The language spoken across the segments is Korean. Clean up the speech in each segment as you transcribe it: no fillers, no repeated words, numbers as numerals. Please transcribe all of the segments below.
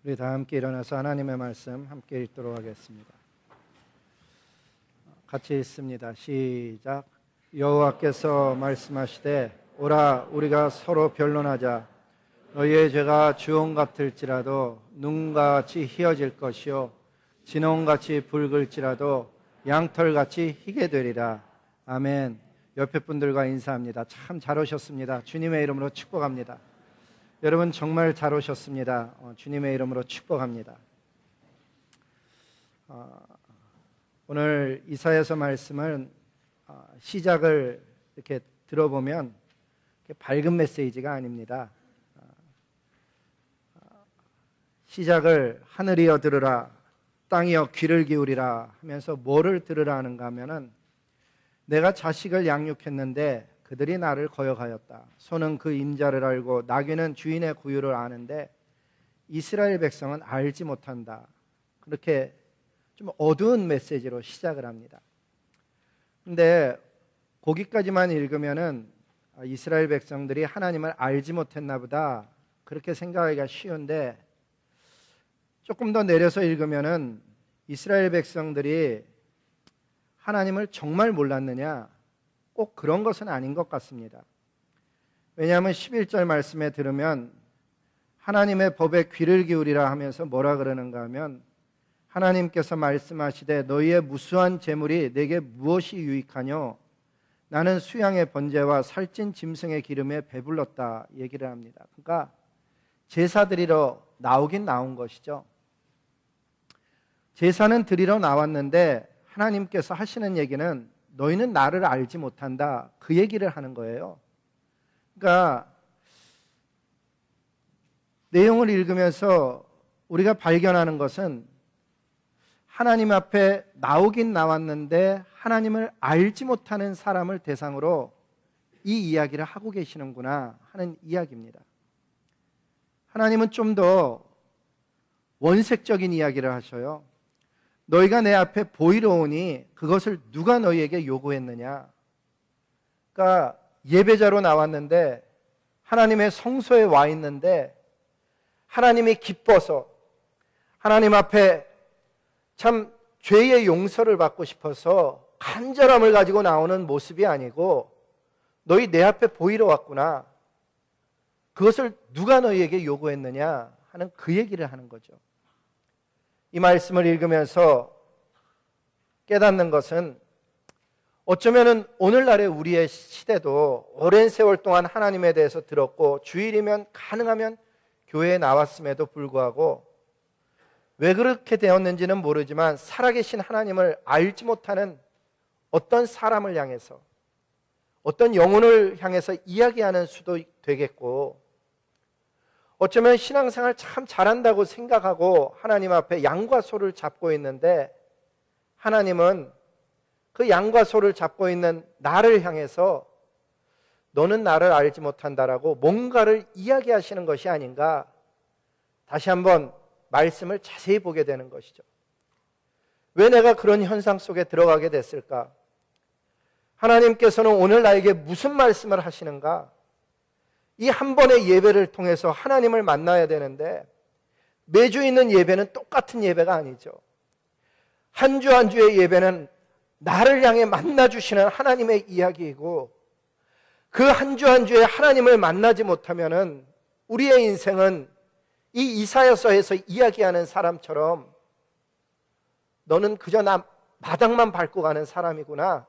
우리 다 함께 일어나서 하나님의 말씀 함께 읽도록 하겠습니다. 같이 읽습니다. 시작. 여호와께서 말씀하시되 오라 우리가 서로 변론하자. 너희의 죄가 주홍 같을지라도 눈같이 희어질 것이요 진홍같이 붉을지라도 양털같이 희게 되리라. 아멘. 옆에 분들과 인사합니다. 참 잘 오셨습니다. 주님의 이름으로 축복합니다. 여러분 정말 잘 오셨습니다. 주님의 이름으로 축복합니다. 오늘 이사야서 말씀은 시작을 이렇게 들어보면 밝은 메시지가 아닙니다. 시작을 하늘이여 들으라 땅이여 귀를 기울이라 하면서 뭐를 들으라 하는가 하면은 내가 자식을 양육했는데 그들이 나를 거역하였다. 소는 그 임자를 알고 나귀는 주인의 구유를 아는데 이스라엘 백성은 알지 못한다. 그렇게 좀 어두운 메시지로 시작을 합니다. 근데 거기까지만 읽으면은 이스라엘 백성들이 하나님을 알지 못했나 보다 그렇게 생각하기가 쉬운데 조금 더 내려서 읽으면은 이스라엘 백성들이 하나님을 정말 몰랐느냐? 꼭 그런 것은 아닌 것 같습니다. 왜냐하면 11절 말씀에 들으면 하나님의 법에 귀를 기울이라 하면서 뭐라 그러는가 하면 하나님께서 말씀하시되 너희의 무수한 재물이 내게 무엇이 유익하뇨? 나는 수양의 번제와 살찐 짐승의 기름에 배불렀다 얘기를 합니다. 그러니까 제사 드리러 나오긴 나온 것이죠. 제사는 드리러 나왔는데 하나님께서 하시는 얘기는 너희는 나를 알지 못한다 그 얘기를 하는 거예요. 그러니까 내용을 읽으면서 우리가 발견하는 것은 하나님 앞에 나오긴 나왔는데 하나님을 알지 못하는 사람을 대상으로 이 이야기를 하고 계시는구나 하는 이야기입니다. 하나님은 좀 더 원색적인 이야기를 하셔요. 너희가 내 앞에 보이러 오니 그것을 누가 너희에게 요구했느냐? 그러니까 예배자로 나왔는데 하나님의 성소에 와 있는데 하나님이 기뻐서 하나님 앞에 참 죄의 용서를 받고 싶어서 간절함을 가지고 나오는 모습이 아니고 너희 내 앞에 보이러 왔구나. 그것을 누가 너희에게 요구했느냐 하는 그 얘기를 하는 거죠. 이 말씀을 읽으면서 깨닫는 것은 어쩌면 오늘날의 우리의 시대도 오랜 세월 동안 하나님에 대해서 들었고 주일이면 가능하면 교회에 나왔음에도 불구하고 왜 그렇게 되었는지는 모르지만 살아계신 하나님을 알지 못하는 어떤 사람을 향해서 어떤 영혼을 향해서 이야기하는 수도 되겠고 어쩌면 신앙생활 참 잘한다고 생각하고 하나님 앞에 양과 소를 잡고 있는데 하나님은 그 양과 소를 잡고 있는 나를 향해서 너는 나를 알지 못한다라고 뭔가를 이야기하시는 것이 아닌가 다시 한번 말씀을 자세히 보게 되는 것이죠. 왜 내가 그런 현상 속에 들어가게 됐을까? 하나님께서는 오늘 나에게 무슨 말씀을 하시는가? 이 한 번의 예배를 통해서 하나님을 만나야 되는데 매주 있는 예배는 똑같은 예배가 아니죠. 한 주 한 주의 예배는 나를 향해 만나주시는 하나님의 이야기이고 그 한 주 한 주에 하나님을 만나지 못하면은 우리의 인생은 이 이사야서에서 이야기하는 사람처럼 너는 그저 나 마당만 밟고 가는 사람이구나.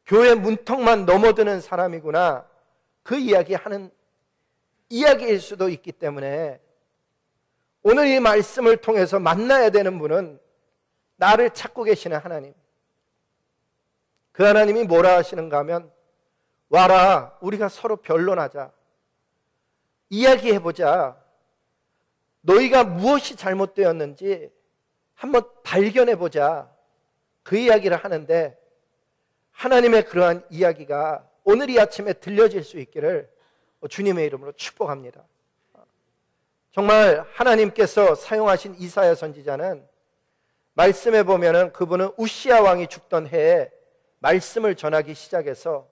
교회 문턱만 넘어드는 사람이구나. 그 이야기하는 이야기일 수도 있기 때문에 오늘 이 말씀을 통해서 만나야 되는 분은 나를 찾고 계시는 하나님. 그 하나님이 뭐라 하시는가 하면 와라 우리가 서로 변론하자. 이야기해보자. 너희가 무엇이 잘못되었는지 한번 발견해보자. 그 이야기를 하는데 하나님의 그러한 이야기가 오늘 이 아침에 들려질 수 있기를 주님의 이름으로 축복합니다. 정말 하나님께서 사용하신 이사야 선지자는 말씀해 보면은 그분은 우시야 왕이 죽던 해에 말씀을 전하기 시작해서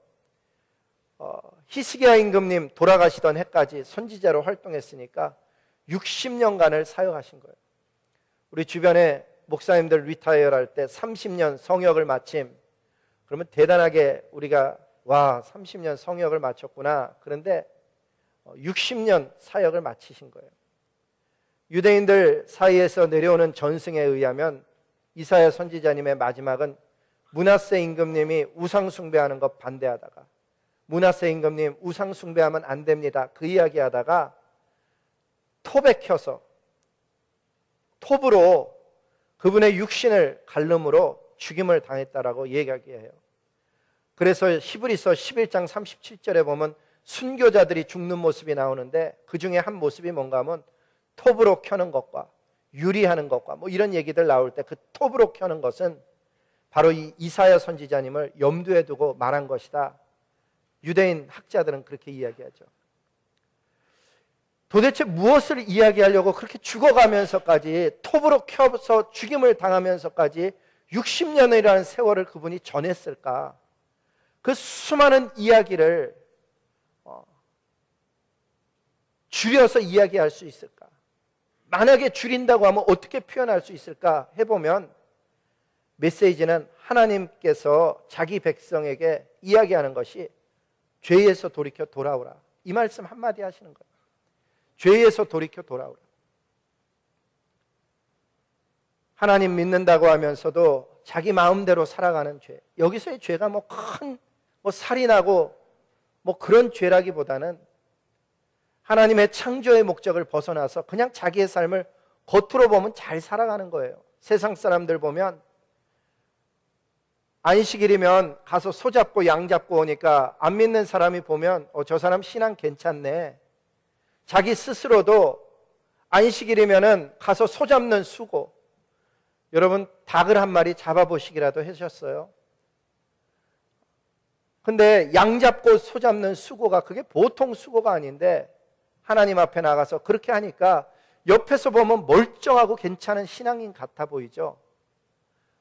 히스기야 임금님 돌아가시던 해까지 선지자로 활동했으니까 60년간을 사역하신 거예요. 우리 주변에 목사님들 리타이어 할 때 30년 성역을 마침, 그러면 대단하게 우리가 와 30년 성역을 마쳤구나. 그런데 60년 사역을 마치신 거예요. 유대인들 사이에서 내려오는 전승에 의하면 이사야 선지자님의 마지막은 므낫세 임금님이 우상 숭배하는 것 반대하다가, 므낫세 임금님 우상 숭배하면 안 됩니다, 그 이야기하다가 톱에 켜서 톱으로 그분의 육신을 갈름으로 죽임을 당했다라고 얘기해요. 그래서 히브리서 11장 37절에 보면 순교자들이 죽는 모습이 나오는데 그 중에 한 모습이 뭔가 하면 톱으로 켜는 것과 유리하는 것과 뭐 이런 얘기들 나올 때 그 톱으로 켜는 것은 바로 이 이사야 선지자님을 염두에 두고 말한 것이다. 유대인 학자들은 그렇게 이야기하죠. 도대체 무엇을 이야기하려고 그렇게 죽어가면서까지 톱으로 켜서 죽임을 당하면서까지 60년이라는 세월을 그분이 전했을까? 그 수많은 이야기를 줄여서 이야기할 수 있을까? 만약에 줄인다고 하면 어떻게 표현할 수 있을까 해보면 메시지는 하나님께서 자기 백성에게 이야기하는 것이 죄에서 돌이켜 돌아오라, 이 말씀 한마디 하시는 거예요. 죄에서 돌이켜 돌아오라. 하나님 믿는다고 하면서도 자기 마음대로 살아가는 죄, 여기서의 죄가 뭐 큰 살인하고 뭐 그런 죄라기보다는 하나님의 창조의 목적을 벗어나서 그냥 자기의 삶을 겉으로 보면 잘 살아가는 거예요. 세상 사람들 보면 안식일이면 가서 소 잡고 양 잡고 오니까 안 믿는 사람이 보면 저 사람 신앙 괜찮네. 자기 스스로도 안식일이면은 가서 소 잡는 수고. 여러분 닭을 한 마리 잡아보시기라도 하셨어요? 근데 양 잡고 소 잡는 수고가 그게 보통 수고가 아닌데 하나님 앞에 나가서 그렇게 하니까 옆에서 보면 멀쩡하고 괜찮은 신앙인 같아 보이죠.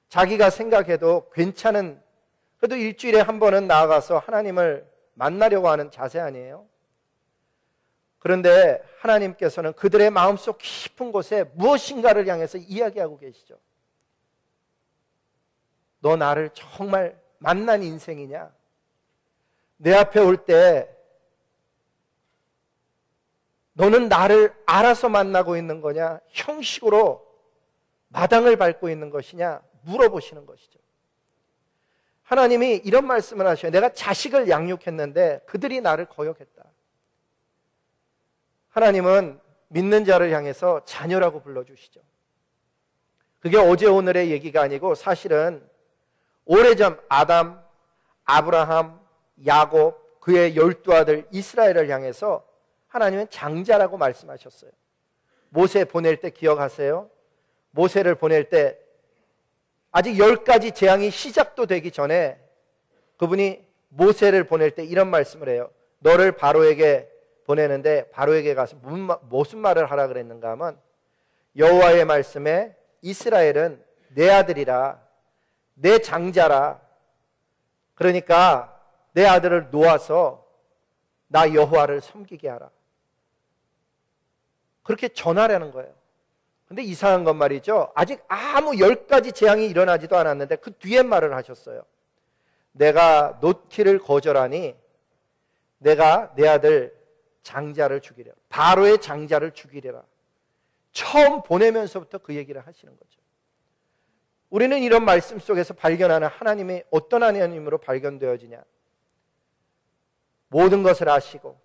자기가 생각해도 괜찮은, 그래도 일주일에 한 번은 나아가서 하나님을 만나려고 하는 자세 아니에요? 그런데 하나님께서는 그들의 마음속 깊은 곳에 무엇인가를 향해서 이야기하고 계시죠. 너 나를 정말 만난 인생이냐? 내 앞에 올 때 너는 나를 알아서 만나고 있는 거냐? 형식으로 마당을 밟고 있는 것이냐? 물어보시는 것이죠. 하나님이 이런 말씀을 하셔요. 내가 자식을 양육했는데 그들이 나를 거역했다. 하나님은 믿는 자를 향해서 자녀라고 불러주시죠. 그게 어제 오늘의 얘기가 아니고 사실은 오래전 아담, 아브라함, 야곱, 그의 12아들 이스라엘을 향해서 하나님은 장자라고 말씀하셨어요. 모세 보낼 때 기억하세요? 모세를 보낼 때 아직 10가지 재앙이 시작도 되기 전에 그분이 모세를 보낼 때 이런 말씀을 해요. 너를 바로에게 보내는데 바로에게 가서 무슨 말을 하라 그랬는가 하면 여호와의 말씀에 이스라엘은 내 아들이라, 내 장자라, 그러니까 내 아들을 놓아서 나 여호와를 섬기게 하라, 그렇게 전하라는 거예요. 근데 이상한 건 말이죠, 아직 아무 10가지 재앙이 일어나지도 않았는데 그 뒤에 말을 하셨어요. 내가 놓기를 거절하니 내가 내 아들 장자를 죽이려라, 바로의 장자를 죽이려라. 처음 보내면서부터 그 얘기를 하시는 거죠. 우리는 이런 말씀 속에서 발견하는 하나님이 어떤 하나님으로 발견되어지냐? 모든 것을 아시고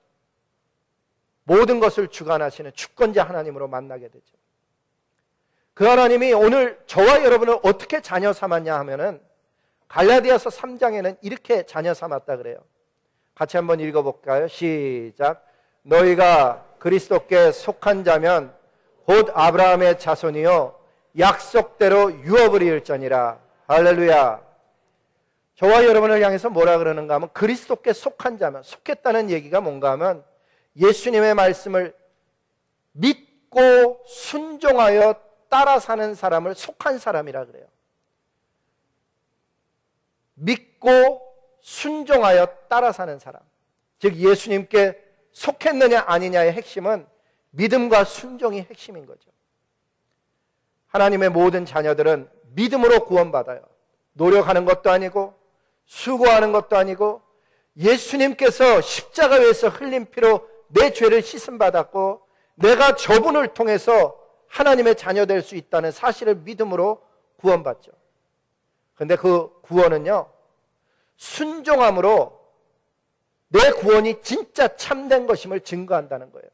모든 것을 주관하시는 주권자 하나님으로 만나게 되죠. 그 하나님이 오늘 저와 여러분을 어떻게 자녀 삼았냐 하면은 갈라디아서 3장에는 이렇게 자녀 삼았다 그래요. 같이 한번 읽어볼까요? 시작. 너희가 그리스도께 속한 자면 곧 아브라함의 자손이요 약속대로 유업을 이을지니라. 할렐루야. 저와 여러분을 향해서 뭐라 그러는가 하면 그리스도께 속한 자면, 속했다는 얘기가 뭔가 하면 예수님의 말씀을 믿고 순종하여 따라 사는 사람을 속한 사람이라 그래요. 믿고 순종하여 따라 사는 사람, 즉 예수님께 속했느냐 아니냐의 핵심은 믿음과 순종이 핵심인 거죠. 하나님의 모든 자녀들은 믿음으로 구원받아요. 노력하는 것도 아니고 수고하는 것도 아니고 예수님께서 십자가에서 흘린 피로 내 죄를 씻음받았고 내가 저분을 통해서 하나님의 자녀 될 수 있다는 사실을 믿음으로 구원받죠. 그런데 그 구원은요, 순종함으로 내 구원이 진짜 참된 것임을 증거한다는 거예요.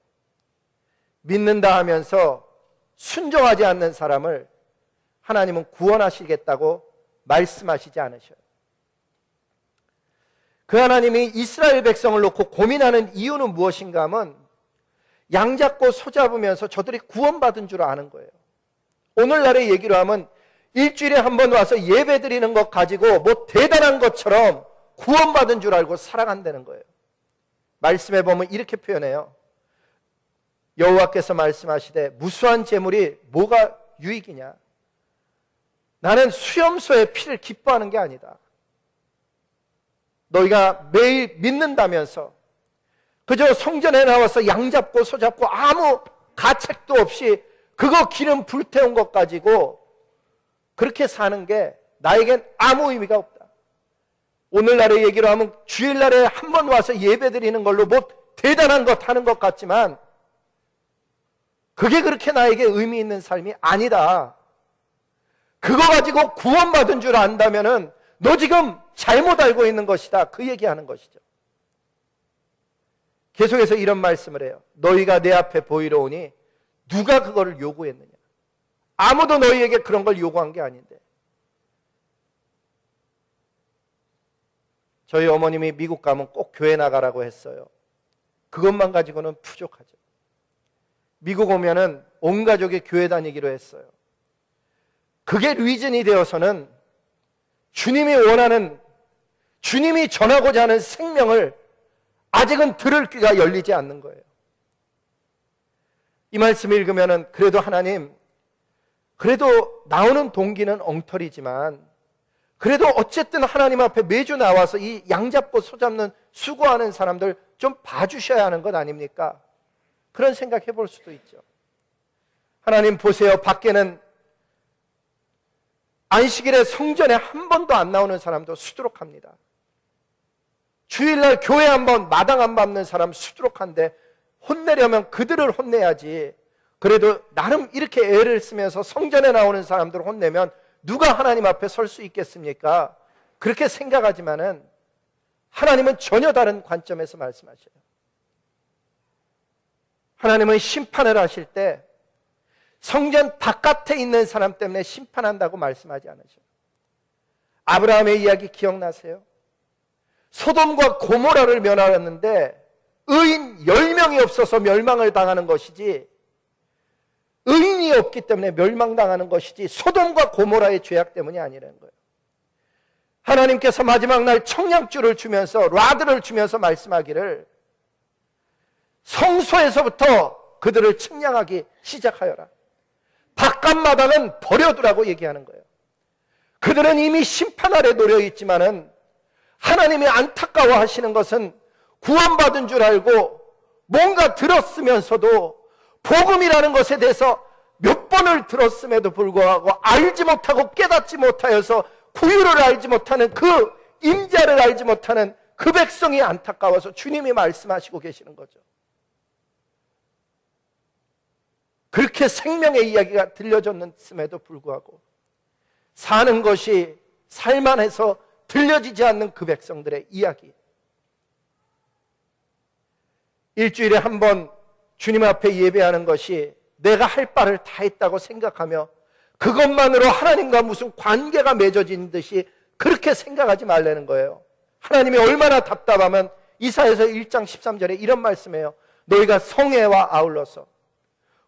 믿는다 하면서 순종하지 않는 사람을 하나님은 구원하시겠다고 말씀하시지 않으셔요. 그 하나님이 이스라엘 백성을 놓고 고민하는 이유는 무엇인가 하면 양 잡고 소 잡으면서 저들이 구원받은 줄 아는 거예요. 오늘날의 얘기로 하면 일주일에 한 번 와서 예배 드리는 것 가지고 뭐 대단한 것처럼 구원받은 줄 알고 살아간다는 거예요. 말씀해 보면 이렇게 표현해요. 여호와께서 말씀하시되 무수한 재물이 뭐가 유익이냐? 나는 수염소의 피를 기뻐하는 게 아니다. 너희가 매일 믿는다면서 그저 성전에 나와서 양 잡고 소 잡고 아무 가책도 없이 그거 기름 불태운 것 가지고 그렇게 사는 게 나에겐 아무 의미가 없다. 오늘날의 얘기로 하면 주일날에 한 번 와서 예배 드리는 걸로 뭐 대단한 것 하는 것 같지만 그게 그렇게 나에게 의미 있는 삶이 아니다. 그거 가지고 구원받은 줄 안다면은 너 지금 잘못 알고 있는 것이다. 그 얘기하는 것이죠. 계속해서 이런 말씀을 해요. 너희가 내 앞에 보이러 오니 누가 그거를 요구했느냐? 아무도 너희에게 그런 걸 요구한 게 아닌데. 저희 어머님이 미국 가면 꼭 교회 나가라고 했어요. 그것만 가지고는 부족하죠. 미국 오면은 온 가족이 교회 다니기로 했어요. 그게 리즌이 되어서는 주님이 원하는, 주님이 전하고자 하는 생명을 아직은 들을 귀가 열리지 않는 거예요. 이 말씀 읽으면은 그래도 하나님, 그래도 나오는 동기는 엉터리지만 그래도 어쨌든 하나님 앞에 매주 나와서 이 양 잡고 소 잡는 수고하는 사람들 좀 봐주셔야 하는 것 아닙니까? 그런 생각해 볼 수도 있죠. 하나님 보세요. 밖에는 안식일에 성전에 한 번도 안 나오는 사람도 수두룩합니다. 주일날 교회 한 번 마당 안 밟는 사람 수두룩한데 혼내려면 그들을 혼내야지. 그래도 나름 이렇게 애를 쓰면서 성전에 나오는 사람들을 혼내면 누가 하나님 앞에 설 수 있겠습니까? 그렇게 생각하지만은 하나님은 전혀 다른 관점에서 말씀하셔요. 하나님은 심판을 하실 때 성전 바깥에 있는 사람 때문에 심판한다고 말씀하지 않으셔요. 아브라함의 이야기 기억나세요? 소돔과 고모라를 멸하였는데 의인 10명이 없어서 멸망을 당하는 것이지, 의인이 없기 때문에 멸망당하는 것이지 소돔과 고모라의 죄악 때문이 아니라는 거예요. 하나님께서 마지막 날 청량줄을 주면서, 라드를 주면서 말씀하기를 성소에서부터 그들을 측량하기 시작하여라. 바깥마당은 버려두라고 얘기하는 거예요. 그들은 이미 심판 아래 놓여 있지만은 하나님이 안타까워하시는 것은 구원받은 줄 알고 뭔가 들었으면서도 복음이라는 것에 대해서 몇 번을 들었음에도 불구하고 알지 못하고 깨닫지 못하여서 구유를 알지 못하는, 그 임자를 알지 못하는 그 백성이 안타까워서 주님이 말씀하시고 계시는 거죠. 그렇게 생명의 이야기가 들려졌음에도 불구하고 사는 것이 살만해서 들려지지 않는 그 백성들의 이야기. 일주일에 한 번 주님 앞에 예배하는 것이 내가 할 바를 다 했다고 생각하며 그것만으로 하나님과 무슨 관계가 맺어진 듯이 그렇게 생각하지 말라는 거예요. 하나님이 얼마나 답답하면 이사야서 1장 13절에 이런 말씀이에요. 너희가 성회와 아울러서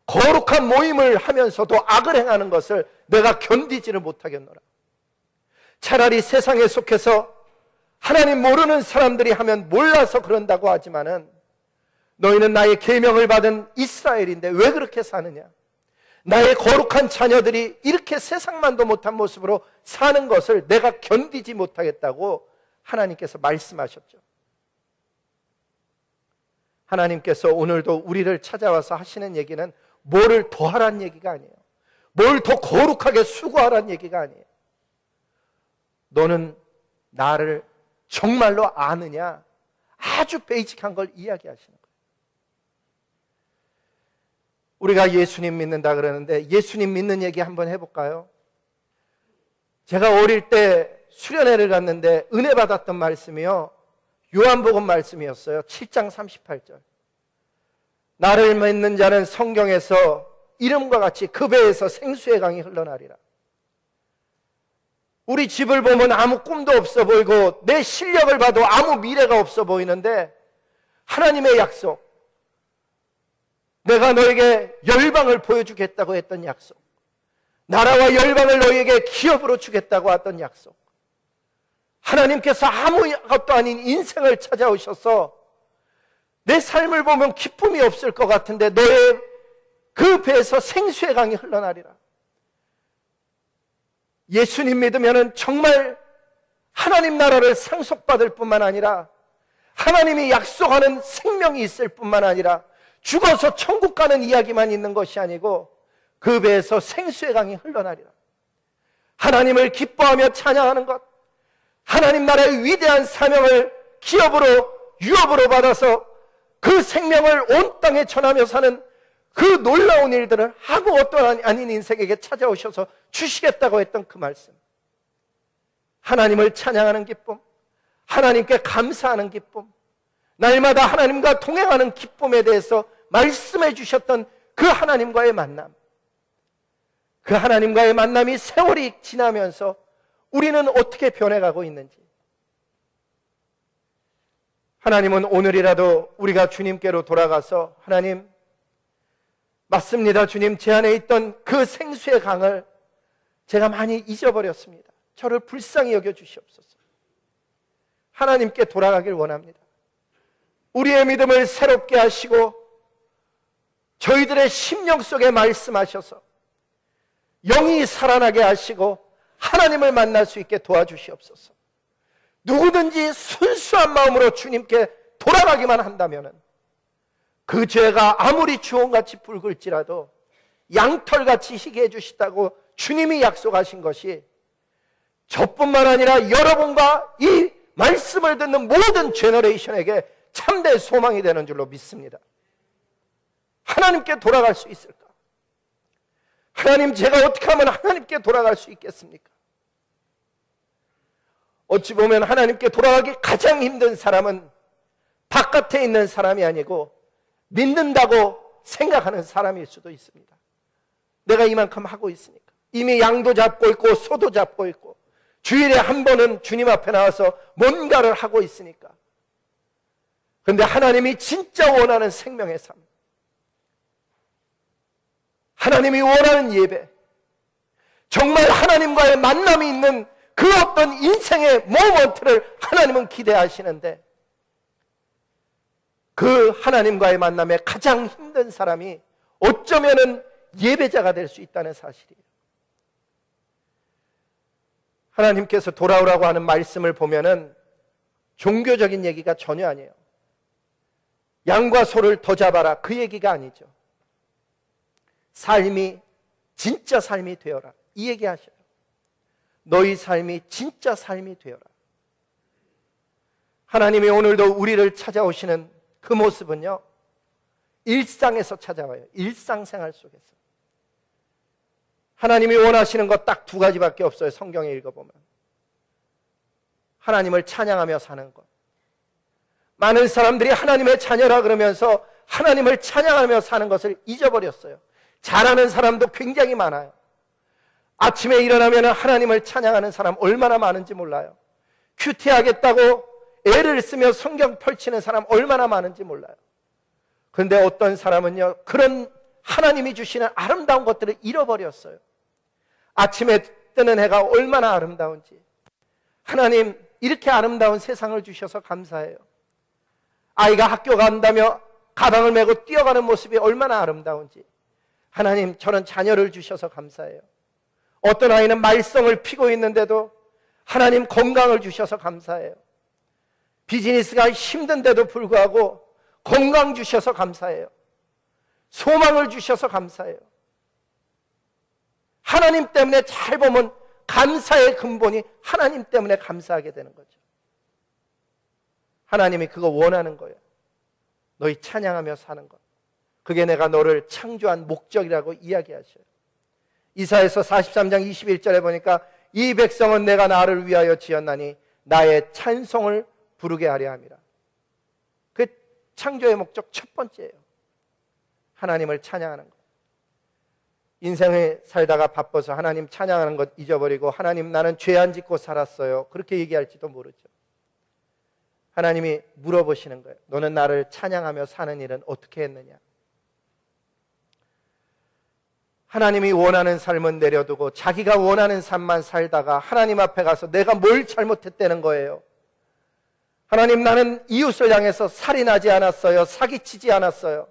거룩한 모임을 하면서도 악을 행하는 것을 내가 견디지를 못하겠노라. 차라리 세상에 속해서 하나님 모르는 사람들이 하면 몰라서 그런다고 하지만은 너희는 나의 계명을 받은 이스라엘인데 왜 그렇게 사느냐? 나의 거룩한 자녀들이 이렇게 세상만도 못한 모습으로 사는 것을 내가 견디지 못하겠다고 하나님께서 말씀하셨죠. 하나님께서 오늘도 우리를 찾아와서 하시는 얘기는 뭐를 더하라는 얘기가 아니에요. 뭘 더 거룩하게 수고하라는 얘기가 아니에요. 너는 나를 정말로 아느냐? 아주 베이직한 걸 이야기하시는 거예요. 우리가 예수님 믿는다 그러는데 예수님 믿는 얘기 한번 해볼까요? 제가 어릴 때 수련회를 갔는데 은혜 받았던 말씀이요, 요한복음 말씀이었어요. 7장 38절. 나를 믿는 자는 성경에서 이름과 같이 그 배에서 생수의 강이 흘러나리라. 우리 집을 보면 아무 꿈도 없어 보이고 내 실력을 봐도 아무 미래가 없어 보이는데 하나님의 약속, 내가 너에게 열방을 보여주겠다고 했던 약속, 나라와 열방을 너에게 기업으로 주겠다고 했던 약속, 하나님께서 아무것도 아닌 인생을 찾아오셔서 내 삶을 보면 기쁨이 없을 것 같은데 너의 그 배에서 생수의 강이 흘러나리라. 예수님 믿으면 정말 하나님 나라를 상속받을 뿐만 아니라 하나님이 약속하는 생명이 있을 뿐만 아니라 죽어서 천국 가는 이야기만 있는 것이 아니고 그 배에서 생수의 강이 흘러나리라. 하나님을 기뻐하며 찬양하는 것, 하나님 나라의 위대한 사명을 기업으로 유업으로 받아서 그 생명을 온 땅에 전하며 사는 그 놀라운 일들을 아무것도 아닌 인생에게 찾아오셔서 주시겠다고 했던 그 말씀, 하나님을 찬양하는 기쁨, 하나님께 감사하는 기쁨, 날마다 하나님과 동행하는 기쁨에 대해서 말씀해 주셨던 그 하나님과의 만남, 그 하나님과의 만남이 세월이 지나면서 우리는 어떻게 변해가고 있는지, 하나님은 오늘이라도 우리가 주님께로 돌아가서 하나님, 맞습니다 주님, 제 안에 있던 그 생수의 강을 제가 많이 잊어버렸습니다. 저를 불쌍히 여겨주시옵소서. 하나님께 돌아가길 원합니다. 우리의 믿음을 새롭게 하시고 저희들의 심령 속에 말씀하셔서 영이 살아나게 하시고 하나님을 만날 수 있게 도와주시옵소서. 누구든지 순수한 마음으로 주님께 돌아가기만 한다면 그 죄가 아무리 주홍같이 붉을지라도 양털같이 희게 해주시다고 주님이 약속하신 것이 저뿐만 아니라 여러분과 이 말씀을 듣는 모든 제너레이션에게 참된 소망이 되는 줄로 믿습니다. 하나님께 돌아갈 수 있을까? 하나님, 제가 어떻게 하면 하나님께 돌아갈 수 있겠습니까? 어찌 보면 하나님께 돌아가기 가장 힘든 사람은 바깥에 있는 사람이 아니고 믿는다고 생각하는 사람일 수도 있습니다. 내가 이만큼 하고 있으니까, 이미 양도 잡고 있고 소도 잡고 있고 주일에 한 번은 주님 앞에 나와서 뭔가를 하고 있으니까. 그런데 하나님이 진짜 원하는 생명의 삶, 하나님이 원하는 예배, 정말 하나님과의 만남이 있는 그 어떤 인생의 모먼트를 하나님은 기대하시는데, 그 하나님과의 만남에 가장 힘든 사람이 어쩌면은 예배자가 될 수 있다는 사실이에요. 하나님께서 돌아오라고 하는 말씀을 보면은 종교적인 얘기가 전혀 아니에요. 양과 소를 더 잡아라, 그 얘기가 아니죠. 삶이 진짜 삶이 되어라, 이 얘기 하셔요. 너희 삶이 진짜 삶이 되어라. 하나님이 오늘도 우리를 찾아오시는 그 모습은요, 일상에서 찾아와요. 일상생활 속에서. 하나님이 원하시는 것 딱 두 가지밖에 없어요. 성경에 읽어보면 하나님을 찬양하며 사는 것. 많은 사람들이 하나님의 자녀라 그러면서 하나님을 찬양하며 사는 것을 잊어버렸어요. 잘하는 사람도 굉장히 많아요. 아침에 일어나면 하나님을 찬양하는 사람 얼마나 많은지 몰라요. 큐티하겠다고 애를 쓰며 성경 펼치는 사람 얼마나 많은지 몰라요. 그런데 어떤 사람은요, 그런 하나님이 주시는 아름다운 것들을 잃어버렸어요. 아침에 뜨는 해가 얼마나 아름다운지, 하나님 이렇게 아름다운 세상을 주셔서 감사해요. 아이가 학교 간다며 가방을 메고 뛰어가는 모습이 얼마나 아름다운지, 하나님 저런 자녀를 주셔서 감사해요. 어떤 아이는 말썽을 피고 있는데도 하나님 건강을 주셔서 감사해요. 비즈니스가 힘든데도 불구하고 건강 주셔서 감사해요. 소망을 주셔서 감사해요. 하나님 때문에 잘 보면 감사의 근본이 하나님 때문에 감사하게 되는 거죠. 하나님이 그거 원하는 거예요. 너희 찬양하며 사는 것. 그게 내가 너를 창조한 목적이라고 이야기하셔요. 이사야서 43장 21절에 보니까 이 백성은 내가 나를 위하여 지었나니 나의 찬송을 부르게 하려 함이라. 그 창조의 목적 첫 번째예요. 하나님을 찬양하는 것. 인생을 살다가 바빠서 하나님 찬양하는 것 잊어버리고 하나님 나는 죄 안 짓고 살았어요. 그렇게 얘기할지도 모르죠. 하나님이 물어보시는 거예요. 너는 나를 찬양하며 사는 일은 어떻게 했느냐? 하나님이 원하는 삶은 내려두고 자기가 원하는 삶만 살다가 하나님 앞에 가서 내가 뭘 잘못했다는 거예요. 하나님, 나는 이웃을 향해서 살인하지 않았어요. 사기치지 않았어요.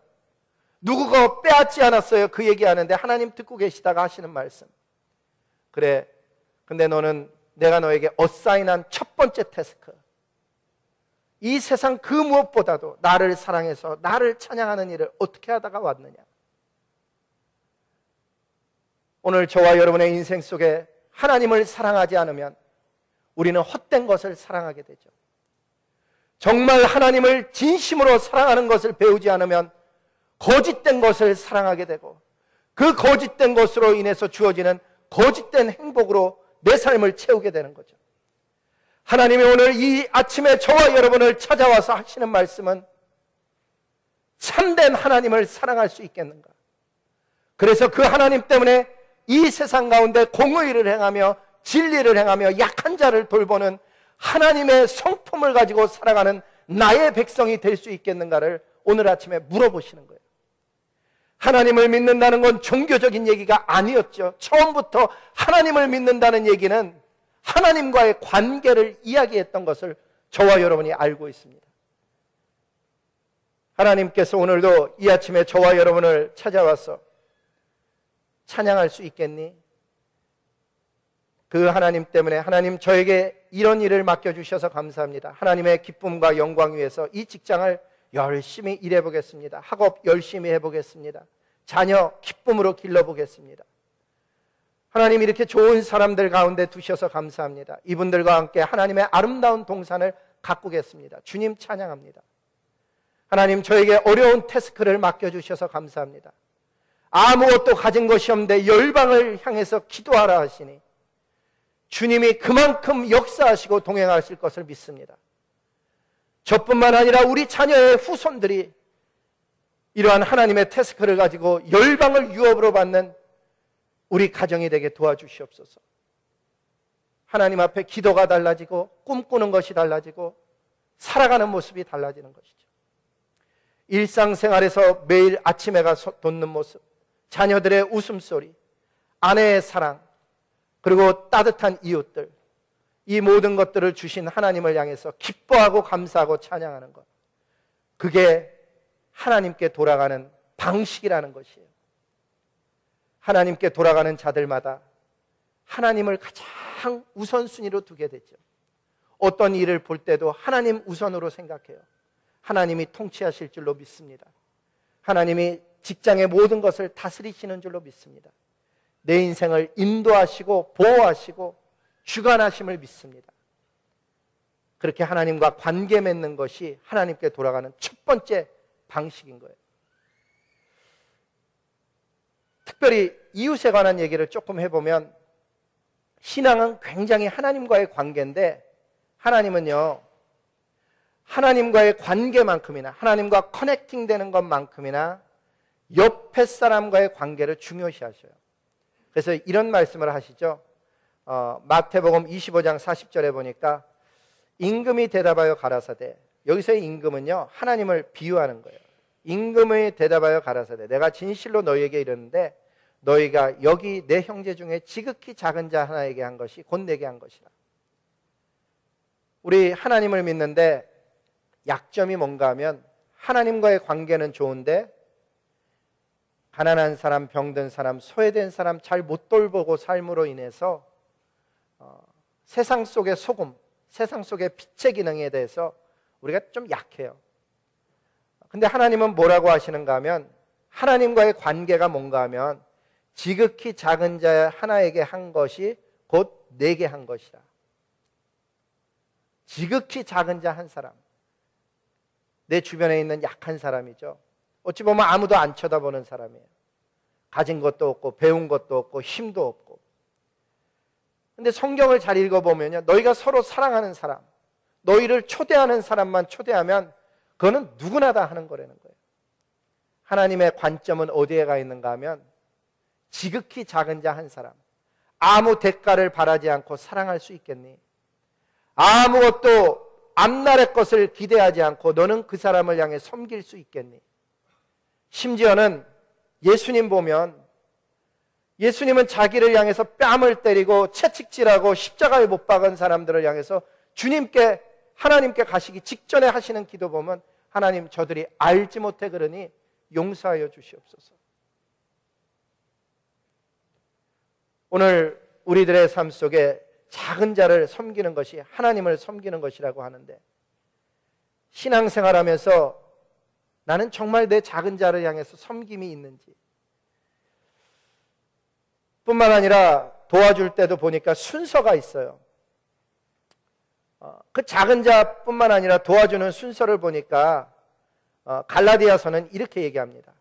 누구가 빼앗지 않았어요. 그 얘기하는데 하나님 듣고 계시다가 하시는 말씀. 그래, 근데 너는 내가 너에게 어사인한 첫 번째 태스크, 이 세상 그 무엇보다도 나를 사랑해서 나를 찬양하는 일을 어떻게 하다가 왔느냐? 오늘 저와 여러분의 인생 속에 하나님을 사랑하지 않으면 우리는 헛된 것을 사랑하게 되죠. 정말 하나님을 진심으로 사랑하는 것을 배우지 않으면 거짓된 것을 사랑하게 되고 그 거짓된 것으로 인해서 주어지는 거짓된 행복으로 내 삶을 채우게 되는 거죠. 하나님이 오늘 이 아침에 저와 여러분을 찾아와서 하시는 말씀은 참된 하나님을 사랑할 수 있겠는가? 그래서 그 하나님 때문에 이 세상 가운데 공의를 행하며 진리를 행하며 약한 자를 돌보는 하나님의 성품을 가지고 살아가는 나의 백성이 될 수 있겠는가를 오늘 아침에 물어보시는 거예요. 하나님을 믿는다는 건 종교적인 얘기가 아니었죠. 처음부터 하나님을 믿는다는 얘기는 하나님과의 관계를 이야기했던 것을 저와 여러분이 알고 있습니다. 하나님께서 오늘도 이 아침에 저와 여러분을 찾아와서 찬양할 수 있겠니? 그 하나님 때문에 하나님 저에게 이런 일을 맡겨주셔서 감사합니다. 하나님의 기쁨과 영광 위해서 이 직장을 열심히 일해보겠습니다. 학업 열심히 해보겠습니다. 자녀 기쁨으로 길러보겠습니다. 하나님 이렇게 좋은 사람들 가운데 두셔서 감사합니다. 이분들과 함께 하나님의 아름다운 동산을 가꾸겠습니다. 주님 찬양합니다. 하나님 저에게 어려운 태스크를 맡겨주셔서 감사합니다. 아무것도 가진 것이 없는데 열방을 향해서 기도하라 하시니 주님이 그만큼 역사하시고 동행하실 것을 믿습니다. 저뿐만 아니라 우리 자녀의 후손들이 이러한 하나님의 태스크를 가지고 열방을 유업으로 받는 우리 가정이 되게 도와주시옵소서. 하나님 앞에 기도가 달라지고 꿈꾸는 것이 달라지고 살아가는 모습이 달라지는 것이죠. 일상생활에서 매일 아침 해가 돋는 모습, 자녀들의 웃음소리, 아내의 사랑, 그리고 따뜻한 이웃들, 이 모든 것들을 주신 하나님을 향해서 기뻐하고 감사하고 찬양하는 것, 그게 하나님께 돌아가는 방식이라는 것이에요. 하나님께 돌아가는 자들마다 하나님을 가장 우선순위로 두게 되죠. 어떤 일을 볼 때도 하나님 우선으로 생각해요. 하나님이 통치하실 줄로 믿습니다. 하나님이 직장의 모든 것을 다스리시는 줄로 믿습니다. 내 인생을 인도하시고 보호하시고 주관하심을 믿습니다. 그렇게 하나님과 관계 맺는 것이 하나님께 돌아가는 첫 번째 방식인 거예요. 특별히 이웃에 관한 얘기를 조금 해보면 신앙은 굉장히 하나님과의 관계인데 하나님은요, 하나님과의 관계만큼이나 하나님과 커넥팅 되는 것만큼이나 옆에 사람과의 관계를 중요시 하셔요. 그래서 이런 말씀을 하시죠. 마태복음 25장 40절에 보니까 임금이 대답하여 가라사대, 여기서의 임금은요 하나님을 비유하는 거예요. 임금이 대답하여 가라사대, 내가 진실로 너희에게 이르는데 너희가 여기 내 형제 중에 지극히 작은 자 하나에게 한 것이 곧 내게 한 것이라. 우리 하나님을 믿는데 약점이 뭔가 하면 하나님과의 관계는 좋은데 가난한 사람, 병든 사람, 소외된 사람 잘 못 돌보고 삶으로 인해서 세상 속의 소금, 세상 속의 빛의 기능에 대해서 우리가 좀 약해요. 근데 하나님은 뭐라고 하시는가 하면, 하나님과의 관계가 뭔가 하면 지극히 작은 자 하나에게 한 것이 곧 내게 한 것이라. 지극히 작은 자 한 사람, 내 주변에 있는 약한 사람이죠. 어찌 보면 아무도 안 쳐다보는 사람이에요. 가진 것도 없고 배운 것도 없고 힘도 없고. 근데 성경을 잘 읽어보면요, 너희가 서로 사랑하는 사람, 너희를 초대하는 사람만 초대하면 그거는 누구나 다 하는 거라는 거예요. 하나님의 관점은 어디에 가 있는가 하면 지극히 작은 자 한 사람, 아무 대가를 바라지 않고 사랑할 수 있겠니? 아무것도 앞날의 것을 기대하지 않고 너는 그 사람을 향해 섬길 수 있겠니? 심지어는 예수님 보면, 예수님은 자기를 향해서 뺨을 때리고 채찍질하고 십자가에 못 박은 사람들을 향해서 주님께, 하나님께 가시기 직전에 하시는 기도 보면, 하나님, 저들이 알지 못해 그러니 용서하여 주시옵소서. 오늘 우리들의 삶 속에 작은 자를 섬기는 것이 하나님을 섬기는 것이라고 하는데, 신앙생활하면서 나는 정말 내 작은 자를 향해서 섬김이 있는지, 뿐만 아니라 도와줄 때도 보니까 순서가 있어요. 그 작은 자뿐만 아니라 도와주는 순서를 보니까 갈라디아서는 이렇게 얘기합니다.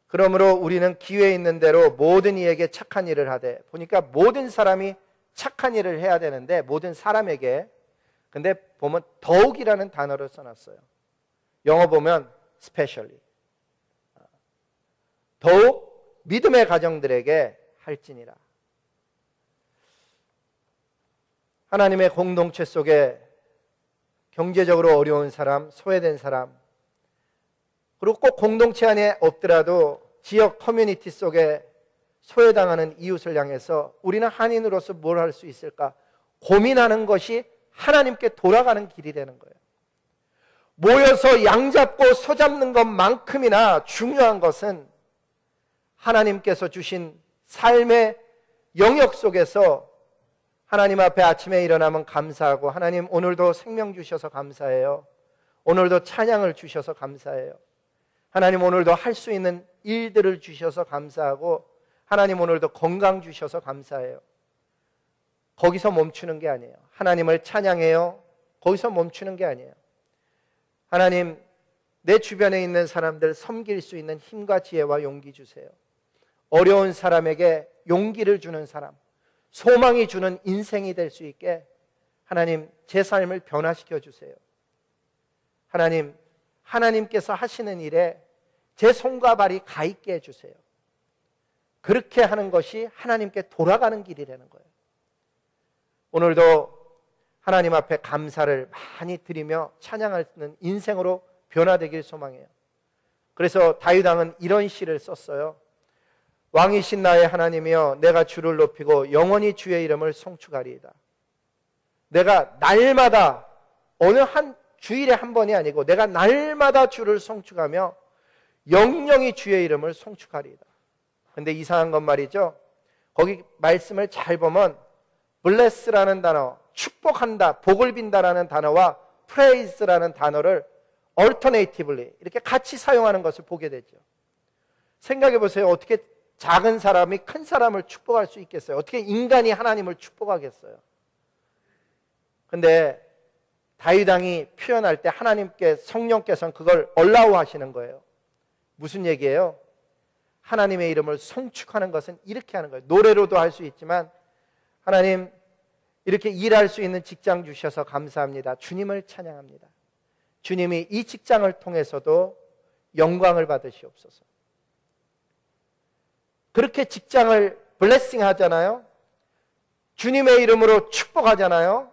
그러므로 우리는 기회 있는 대로 모든 이에게 착한 일을 하되, 보니까 모든 사람이 착한 일을 해야 되는데 모든 사람에게, 근데 보면 더욱이라는 단어를 써놨어요. 영어 보면 especially, 더욱 믿음의 가정들에게 할지니라. 하나님의 공동체 속에 경제적으로 어려운 사람, 소외된 사람, 그리고 꼭 공동체 안에 없더라도 지역 커뮤니티 속에 소외당하는 이웃을 향해서 우리는 한인으로서 뭘 할 수 있을까 고민하는 것이 하나님께 돌아가는 길이 되는 거예요. 모여서 양잡고 소잡는 것만큼이나 중요한 것은 하나님께서 주신 삶의 영역 속에서 하나님 앞에 아침에 일어나면 감사하고, 하나님 오늘도 생명 주셔서 감사해요. 오늘도 찬양을 주셔서 감사해요. 하나님 오늘도 할 수 있는 일들을 주셔서 감사하고, 하나님 오늘도 건강 주셔서 감사해요. 거기서 멈추는 게 아니에요. 하나님을 찬양해요. 거기서 멈추는 게 아니에요. 하나님, 내 주변에 있는 사람들 섬길 수 있는 힘과 지혜와 용기 주세요. 어려운 사람에게 용기를 주는 사람, 소망이 주는 인생이 될 수 있게 하나님 제 삶을 변화시켜 주세요. 하나님, 하나님께서 하시는 일에 제 손과 발이 가 있게 해주세요. 그렇게 하는 것이 하나님께 돌아가는 길이라는 거예요. 오늘도 하나님 앞에 감사를 많이 드리며 찬양하는 인생으로 변화되길 소망해요. 그래서 다윗 왕은 이런 시를 썼어요. 왕이신 나의 하나님이여, 내가 주를 높이고 영원히 주의 이름을 송축하리이다. 내가 날마다, 어느 한 주일에 한 번이 아니고 내가 날마다 주를 송축하며 영영이 주의 이름을 송축하리이다. 근데 이상한 건 말이죠, 거기 말씀을 잘 보면 bless라는 단어, 축복한다, 복을 빈다라는 단어와 praise라는 단어를 alternatively 이렇게 같이 사용하는 것을 보게 되죠. 생각해 보세요. 어떻게 작은 사람이 큰 사람을 축복할 수 있겠어요? 어떻게 인간이 하나님을 축복하겠어요? 근데 다윗 왕이 표현할 때 하나님께, 성령께서는 그걸 allow 하시는 거예요. 무슨 얘기예요? 하나님의 이름을 송축하는 것은 이렇게 하는 거예요. 노래로도 할 수 있지만, 하나님 이렇게 일할 수 있는 직장 주셔서 감사합니다. 주님을 찬양합니다. 주님이 이 직장을 통해서도 영광을 받으시옵소서. 그렇게 직장을 블레싱 하잖아요. 주님의 이름으로 축복하잖아요.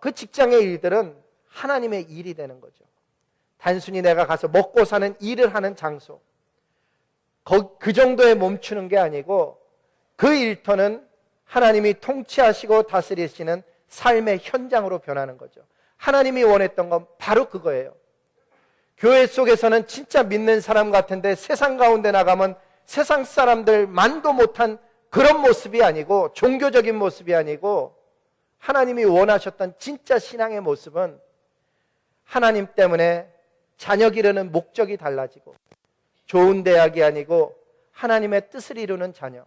그 직장의 일들은 하나님의 일이 되는 거죠. 단순히 내가 가서 먹고 사는 일을 하는 장소, 그 정도에 멈추는 게 아니고 그 일터는 하나님이 통치하시고 다스리시는 삶의 현장으로 변하는 거죠. 하나님이 원했던 건 바로 그거예요. 교회 속에서는 진짜 믿는 사람 같은데 세상 가운데 나가면 세상 사람들만도 못한 그런 모습이 아니고, 종교적인 모습이 아니고, 하나님이 원하셨던 진짜 신앙의 모습은 하나님 때문에 자녀 기르는 목적이 달라지고 좋은 대학이 아니고 하나님의 뜻을 이루는 자녀,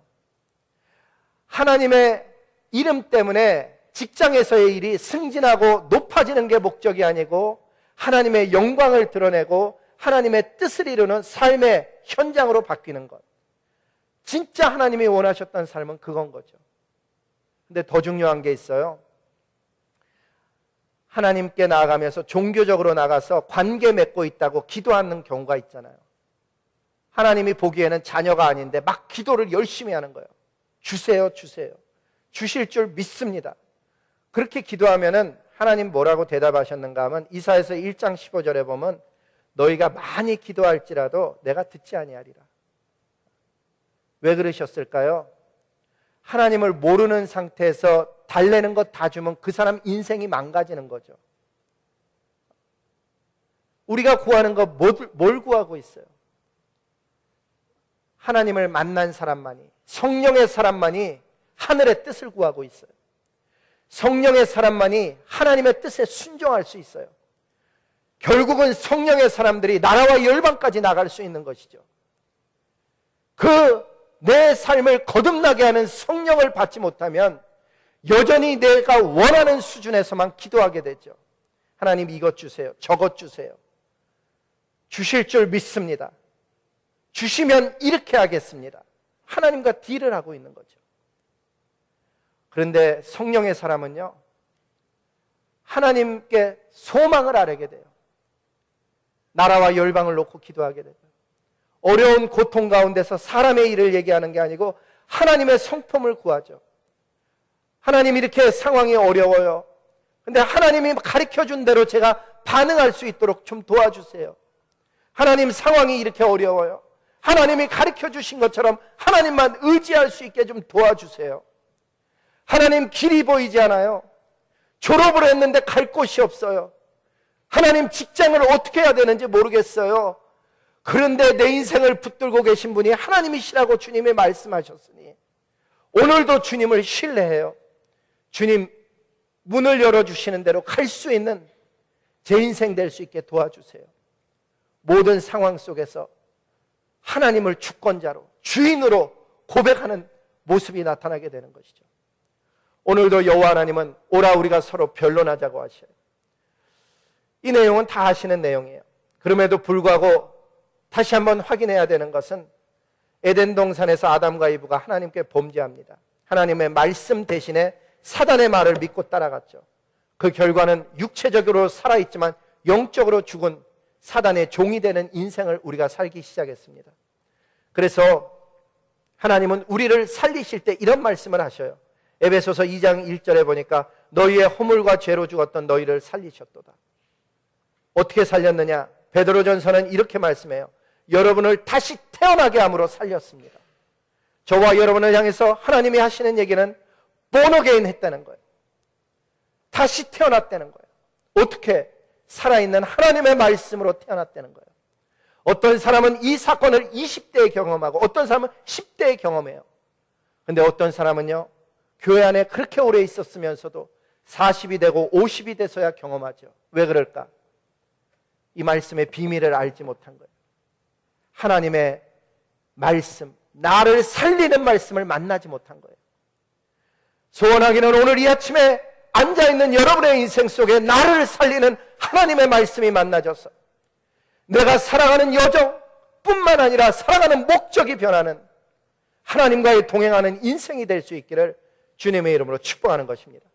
하나님의 이름 때문에 직장에서의 일이 승진하고 높아지는 게 목적이 아니고 하나님의 영광을 드러내고 하나님의 뜻을 이루는 삶의 현장으로 바뀌는 것, 진짜 하나님이 원하셨던 삶은 그건 거죠. 근데 더 중요한 게 있어요. 하나님께 나아가면서 종교적으로 나가서 관계 맺고 있다고 기도하는 경우가 있잖아요. 하나님이 보기에는 자녀가 아닌데 막 기도를 열심히 하는 거예요. 주세요, 주세요. 주실 줄 믿습니다. 그렇게 기도하면은 하나님 뭐라고 대답하셨는가 하면 이사야서 1장 15절에 보면 너희가 많이 기도할지라도 내가 듣지 아니하리라. 왜 그러셨을까요? 하나님을 모르는 상태에서 달래는 것 다 주면 그 사람 인생이 망가지는 거죠. 우리가 구하는 거 뭘 구하고 있어요? 하나님을 만난 사람만이, 성령의 사람만이 하늘의 뜻을 구하고 있어요. 성령의 사람만이 하나님의 뜻에 순종할 수 있어요. 결국은 성령의 사람들이 나라와 열방까지 나갈 수 있는 것이죠. 내 삶을 거듭나게 하는 성령을 받지 못하면 여전히 내가 원하는 수준에서만 기도하게 되죠. 하나님 이것 주세요, 저것 주세요. 주실 줄 믿습니다. 주시면 이렇게 하겠습니다. 하나님과 딜을 하고 있는 거죠. 그런데 성령의 사람은요, 하나님께 소망을 아뢰게 돼요. 나라와 열방을 놓고 기도하게 되죠. 어려운 고통 가운데서 사람의 일을 얘기하는 게 아니고 하나님의 성품을 구하죠. 하나님 이렇게 상황이 어려워요. 근데 하나님이 가르쳐준 대로 제가 반응할 수 있도록 좀 도와주세요. 하나님 상황이 이렇게 어려워요. 하나님이 가르쳐주신 것처럼 하나님만 의지할 수 있게 좀 도와주세요. 하나님 길이 보이지 않아요. 졸업을 했는데 갈 곳이 없어요. 하나님 직장을 어떻게 해야 되는지 모르겠어요. 그런데 내 인생을 붙들고 계신 분이 하나님이시라고 주님이 말씀하셨으니 오늘도 주님을 신뢰해요. 주님 문을 열어주시는 대로 갈 수 있는 제 인생 될 수 있게 도와주세요. 모든 상황 속에서 하나님을 주권자로, 주인으로 고백하는 모습이 나타나게 되는 것이죠. 오늘도 여호와 하나님은 오라 우리가 서로 변론하자고 하셔요. 이 내용은 다 아시는 내용이에요. 그럼에도 불구하고 다시 한번 확인해야 되는 것은 에덴 동산에서 아담과 이브가 하나님께 범죄합니다. 하나님의 말씀 대신에 사단의 말을 믿고 따라갔죠. 그 결과는 육체적으로 살아있지만 영적으로 죽은 사단의 종이 되는 인생을 우리가 살기 시작했습니다. 그래서 하나님은 우리를 살리실 때 이런 말씀을 하셔요. 에베소서 2장 1절에 보니까 너희의 허물과 죄로 죽었던 너희를 살리셨도다. 어떻게 살렸느냐? 베드로전서는 이렇게 말씀해요. 여러분을 다시 태어나게 함으로 살렸습니다. 저와 여러분을 향해서 하나님이 하시는 얘기는 본어게인 했다는 거예요. 다시 태어났다는 거예요. 어떻게? 살아있는 하나님의 말씀으로 태어났다는 거예요. 어떤 사람은 이 사건을 20대에 경험하고 어떤 사람은 10대에 경험해요. 그런데 어떤 사람은요, 교회 안에 그렇게 오래 있었으면서도 40이 되고 50이 돼서야 경험하죠. 왜 그럴까? 이 말씀의 비밀을 알지 못한 거예요. 하나님의 말씀, 나를 살리는 말씀을 만나지 못한 거예요. 소원하기는 오늘 이 아침에 앉아있는 여러분의 인생 속에 나를 살리는 하나님의 말씀이 만나져서 내가 살아가는 여정뿐만 아니라 살아가는 목적이 변하는 하나님과의 동행하는 인생이 될 수 있기를 주님의 이름으로 축복하는 것입니다.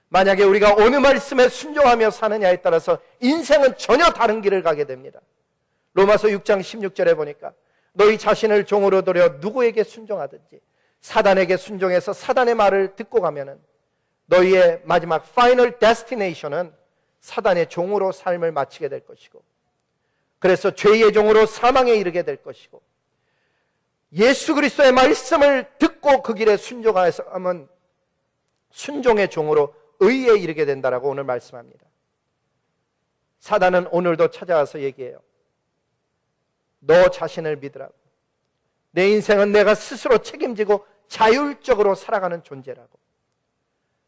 만약에 우리가 어느 말씀에 순종하며 사느냐에 따라서 인생은 전혀 다른 길을 가게 됩니다. 로마서 6장 16절에 보니까 너희 자신을 종으로 들여 누구에게 순종하든지 사단에게 순종해서 사단의 말을 듣고 가면은 너희의 마지막 파이널 데스티네이션은 사단의 종으로 삶을 마치게 될 것이고, 그래서 죄의 종으로 사망에 이르게 될 것이고, 예수 그리스도의 말씀을 듣고 그 길에 순종하면 순종의 종으로 의에 이르게 된다라고 오늘 말씀합니다. 사단은 오늘도 찾아와서 얘기해요. 너 자신을 믿으라고. 내 인생은 내가 스스로 책임지고 자율적으로 살아가는 존재라고.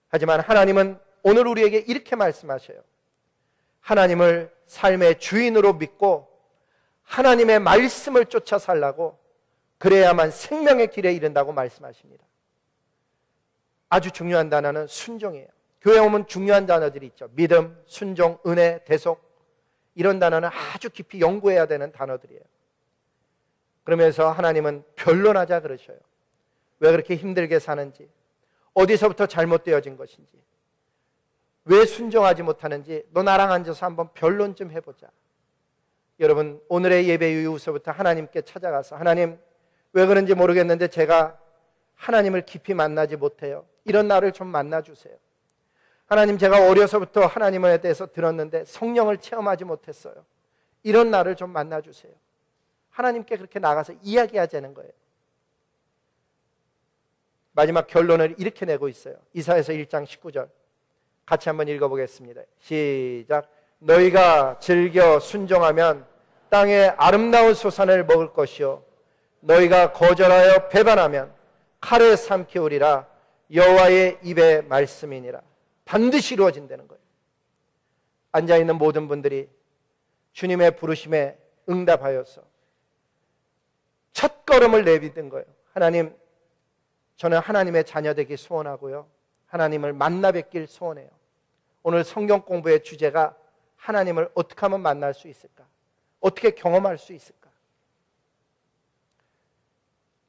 하지만 하나님은 오늘 우리에게 이렇게 말씀하셔요. 하나님을 삶의 주인으로 믿고 하나님의 말씀을 쫓아 살라고, 그래야만 생명의 길에 이른다고 말씀하십니다. 아주 중요한 단어는 순종이에요. 교회 오면 중요한 단어들이 있죠. 믿음, 순종, 은혜, 대속. 이런 단어는 아주 깊이 연구해야 되는 단어들이에요. 그러면서 하나님은 변론하자 그러셔요. 왜 그렇게 힘들게 사는지, 어디서부터 잘못되어진 것인지, 왜 순종하지 못하는지 너 나랑 앉아서 한번 변론 좀 해보자. 여러분, 오늘의 예배 이후서부터 하나님께 찾아가서, 하나님, 왜 그런지 모르겠는데 제가 하나님을 깊이 만나지 못해요. 이런 나를 좀 만나주세요. 하나님, 제가 어려서부터 하나님에 대해서 들었는데 성령을 체험하지 못했어요. 이런 나를 좀 만나주세요. 하나님께 그렇게 나가서 이야기하자는 거예요. 마지막 결론을 이렇게 내고 있어요. 이사야서 1장 19절 같이 한번 읽어보겠습니다. 시작. 너희가 즐겨 순종하면 땅의 아름다운 소산을 먹을 것이요 너희가 거절하여 배반하면 칼에 삼키우리라. 여호와의 입의 말씀이니라. 반드시 이루어진다는 거예요. 앉아있는 모든 분들이 주님의 부르심에 응답하여서 첫 걸음을 내딛은 거예요. 하나님, 저는 하나님의 자녀 되기 소원하고요, 하나님을 만나 뵙길 소원해요. 오늘 성경 공부의 주제가 하나님을 어떻게 하면 만날 수 있을까? 어떻게 경험할 수 있을까?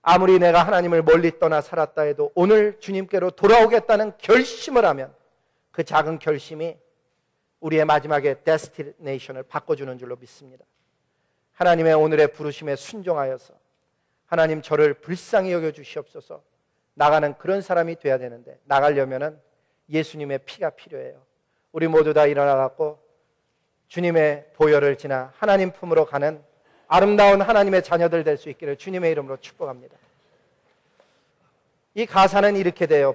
아무리 내가 하나님을 멀리 떠나 살았다 해도 오늘 주님께로 돌아오겠다는 결심을 하면 그 작은 결심이 우리의 마지막의 데스티네이션을 바꿔주는 줄로 믿습니다. 하나님의 오늘의 부르심에 순종하여서 하나님, 저를 불쌍히 여겨주시옵소서 나가는 그런 사람이 돼야 되는데, 나가려면 예수님의 피가 필요해요. 우리 모두 다 일어나갖고 주님의 보혈을 지나 하나님 품으로 가는 아름다운 하나님의 자녀들 될 수 있기를 주님의 이름으로 축복합니다. 이 가사는 이렇게 돼요.